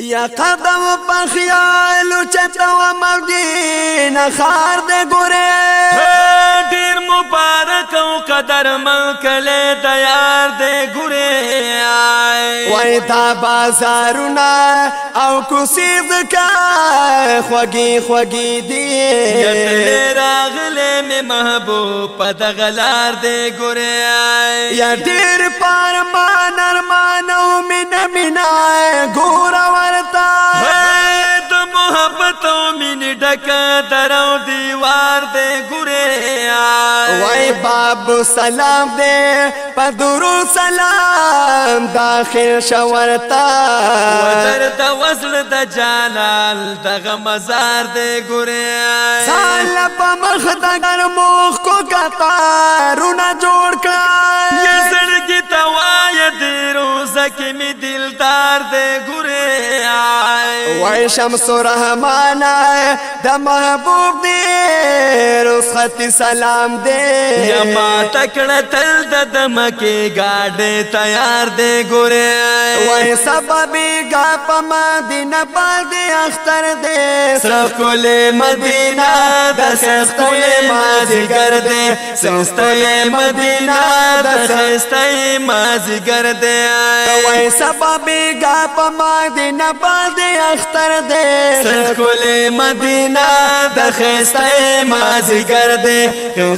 یا قدم په خیالو چتا و مدینه خار دې ګوره ډیر مبارک او قدر من کله تیار دې ګوره وای دا بازارونه او کوسي زکا خوږی خوږی دی راغله می محبوب په دغلار دې ګوره یا ډیر پارمان ارمان او مینا مینا ګوره ورتا د محبت او مینې ډکه درو دیوار دې ګوره وای بابو سلام دې په درو سلام داخل شورتا ودر د وصل د جلال دغه مزار دې ګوره سال په مخ د ګرموخ کو قطارونه جوړ کړه یا زړګي توای دې روزه کې می دلدار دې ګوره وای شمس الرحمن د محبوب دې رخصت سلام دې یا ما تکړه تل د دمکه گاډه تیار دې ګوره وای سبب گا په مدینه باندې اختر دې سرکل مدینه د خستې مازیګر دې سستې مدینه د خستې مازیګر دې وای سبب گا په مدینه باندې اختر دې سرکل مدینه د خستې مازیګر دې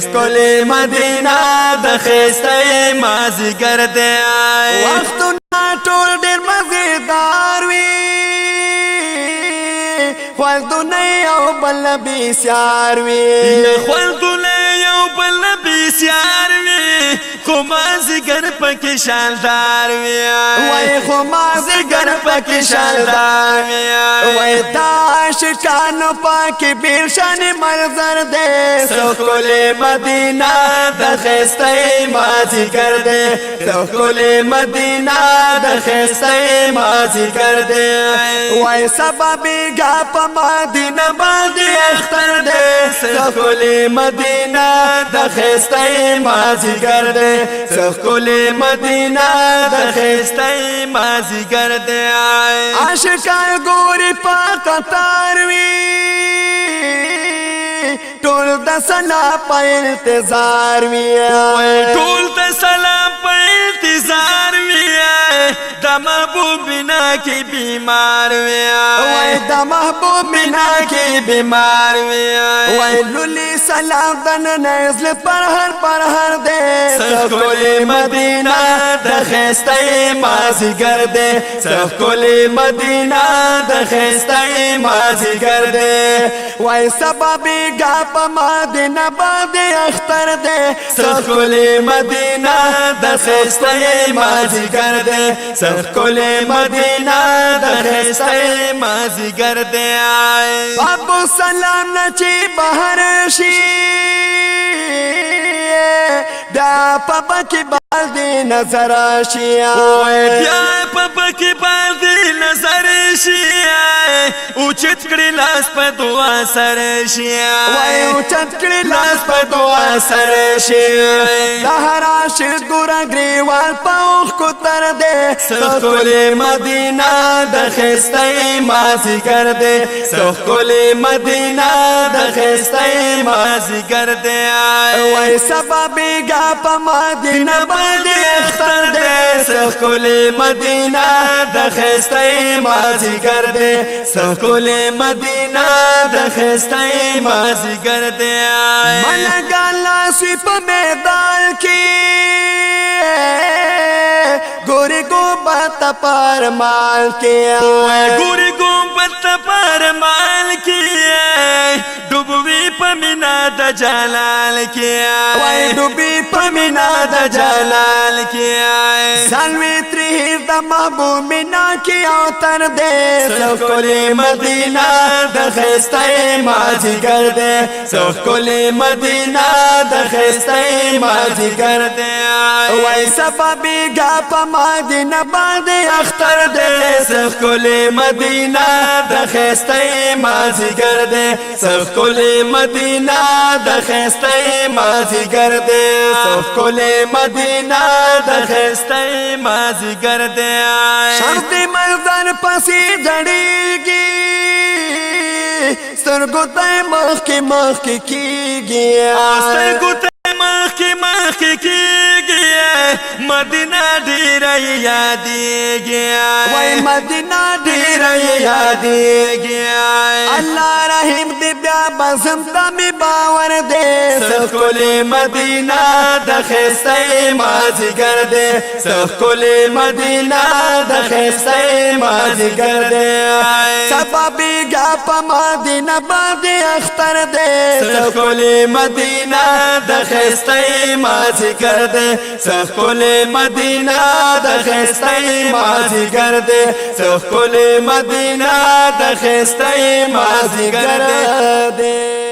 سکل مدینه د خستې مازیګر دې وختونه ټول ډېر مزیدار وي خوندونه یو بل بسیار وي خوندونه یو بل بسیار وي خو مازیګر پکې شاندار وي وای خو مازیګر پکې شاندار وي وای دا عاشقانو پاکې بیل شان منظر دې سکول مدینه د خستې مازیګر دې سکول مدینه د خستې مازیګر دې وای سبب گا په مدینه باندې اختر دې سکول مدینه د خستې مازیګر دې سکول مدینه د خستې مازیګر دې عاشقان ګوري په قطار وي ټول د سنا په انتظار وي ټول د سلام په انتظار وي د محبوب بنا کې بیمار وي وای د محبوب بنا کې بیمار وي وای لولي سلام دن نزل پر هر دې سکول مدینه د خستې مازیګر دې سکول مدینه د خستې مازیګر دې وای سبب گا په مدینه باندې اختر دې سکول مدینه د خستې مازیګر دې سکول مدینه د خستې مازیګر دې ابو سلام نچی بهر شي دا پپا کی بالدی نظر شي بیا پپا کی بالدی نظر شي او چت کړي لاس په دعا سره شي وای او چت کړي لاس په دعا سره شي لهر عاشق ګور غریوال پاوخ کو تر دې سکول مدینه د خستې مازیګر دې سکول مدینه د خستې مازیګر دې وای سبب گا په مدینه باندې اختر دې سکول مدینه د خستې مازیګر دې سکول مدینه د خستې مازیګر دې منګا لاسی په میدان کې ګوري ګوبت پر مال کې ګوري ګوبت پر مال کې ډوبوي په مینا د جلال کې وای ډوبي په مینا د جلال کې سلوي تری د محبوب مینا کې او تر دې سکول مدینه د خستې مازیګر دې سکول مدینه د خستې مازیګر دې وای سبب گا په مدینه باندې اختر دې سکول مدینه د خستې مازیګر دې سکول مدینه د خستې مازیګر دې سکول مدینه د خستې مازیګر دې شرط مردان پسې جړې سترګو ته مخکې کیږي سترګو ته مخکې کیږي مدینه ډیره یادیږي وای مدینه ډیره یادیږي الله رحیم دې بیا بسم ته می باور دې سخکل مدینه د خسته مازیګر دې سخکل مدینه د خسته مازیګر دې سببی گا پا مدینه باندې اختر دې سخکل مدینه د خسته مازیګر دې سخکل مدینه د خسته مازیګر دې سخکل مدینه د خسته مازیګر دې